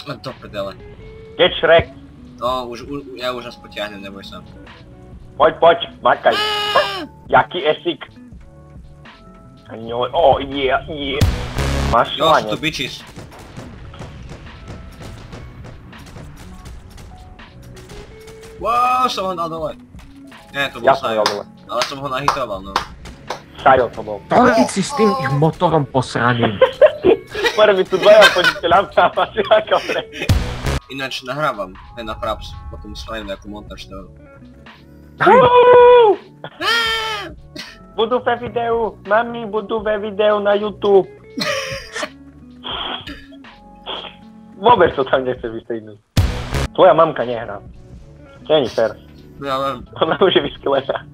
No, to prdele. Keď Shrek? No, ja už nás potiahnem, neboj sa. Poď, makaj. Jaký esik. Máš Jo, sú šlane. tu bitches. Wow, som ho dal dole. Nie, to bol Ja som ho dal dole. ale som ho nahitoval, no. Sajo to bol. Pojď si s tým ich motorom posraným. More mi tu dvaja poďte ľavka a máš ako pre. Ináč nahrávam, aj na Fraps, potom spravím nejakú montáž toho. Budú ve videu, mami, budú ve videu na YouTube. Vôbec to tam nechce vystrihnúť. Tvoja mamka nehrá. Není fér. Ja viem. Ona už je vysklená.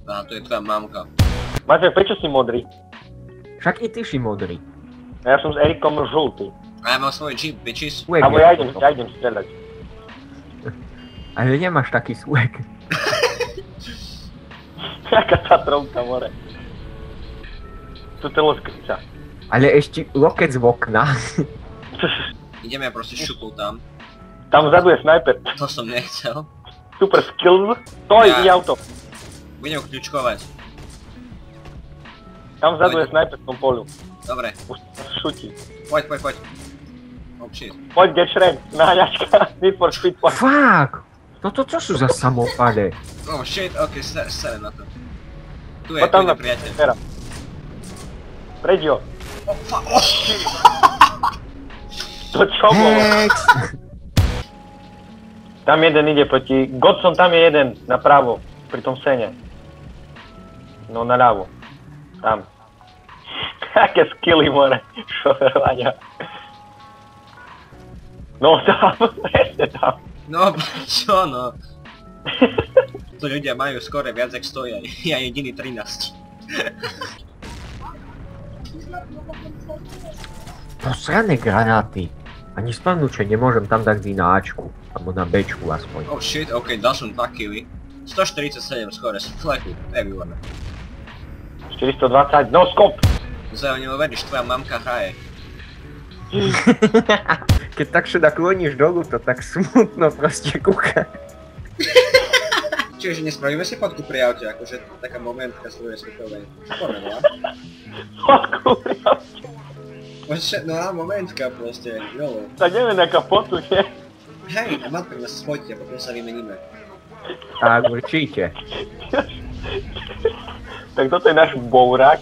Á, to je tvoja mamka. Matej, prečo si modrý? Však i ty si modrý. A ja som s Erikom žltý. A ja mám svoj jeep, bitches. Swag Alebo je ja toto. idem streľať. Ale nemáš taký swag. Jaká Tatrovka, more. Tu teloskrica. Ale ešte lokec z okna. Ideme proste šupol tam. Tam vzadu je snajper. To som nechcel. Super skills. Stoj, Ja. ide auto. Budem kľúčkovať. Tam vzadu je snajper v tom polu. Dobre, Už šutí. poď. Oh shit. Poď, get Shrek. Naháňačka. Need for speed, poď. Fuck! Toto čo sú za samopade? Oh shit, ok, sere na to. Tu je, Poď tam na priateľ. snajpera. Preď jo. Oh fuck, oh shit. To čo bolo? Next! Tam jeden ide proti... Godson, tam je jeden, napravo. Pri tom sene. No, naľavo. Tam. Aké skilly, more. Šoferovania. No, tam. Presne tam. No, čo no? To ľudia majú skore viac, jak stoja. Ja jediný 13. Posrané granáty. Ani spavnúče nemôžem tam dať vždy na Ačku. Alebo na Bčku aspoň. Oh shit, ok, dal som 2 killy. 147 skore, z fleku, everyone. 420, no skop! Zajo, neuveríš, tvoja mamka hraje. Keď tak sa nakloníš dolu, to tak smutno proste kúka. Čiže nespravíme si fotku pri aute, akože taká momentka z druhej svetovej. Poďme, no? Fotku, No a momentka proste, jolo. tak neviem, aká fotu je. Hej, a matka nás spojte, potom sa vymeníme. Tak určite. Tak toto je náš bourák.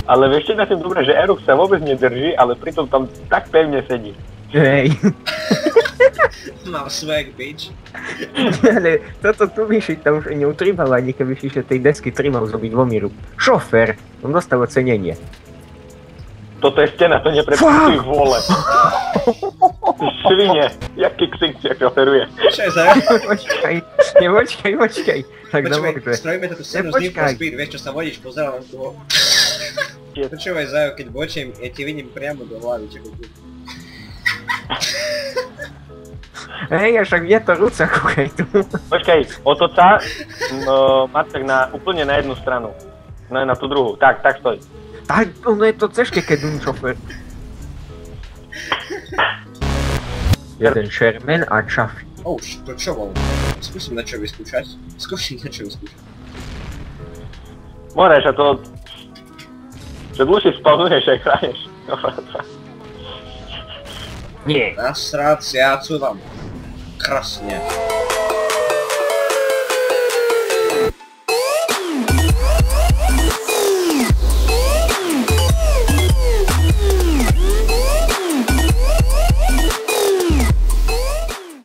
Ale vieš, čo na tým dobré, že Eruk sa vôbec nedrží, ale pritom tam tak pevne sedí. Hej. Mám swag, bitch. Ale toto tu vyšiť, tam už ani utrýval ani keby si tej desky trímal zrobiť dvomi rúk. Šofér, on dostal ocenenie. Toto je stena, to neprepustuj vole. Svine, jaký ksink si šoferuje. Čo je Zajo? Počkaj. Tak Počúvaj, dobre. strojíme túto scénu z Need for Speed, vieš čo sa vodíš, pozerávam toho. Počúvaj Zajo, keď bočím, ja ti vidím priamo do hlavy, čo tu. Hej, však je to rúca, kúkaj tu. Počkaj, otoč sa, Marcek, úplne na jednu stranu. No na tú druhú, tak stoj. Tak, ono je to ťažké, keď on šofér. Jeden Sherman a Chaffee. Oh, to čo bol? Skúsim niečo vyskúšať. Moreš, a to... Že dlhšie spavnuješ, aj hraješ. Nie. Nasrať, ja cúvam. Krásne.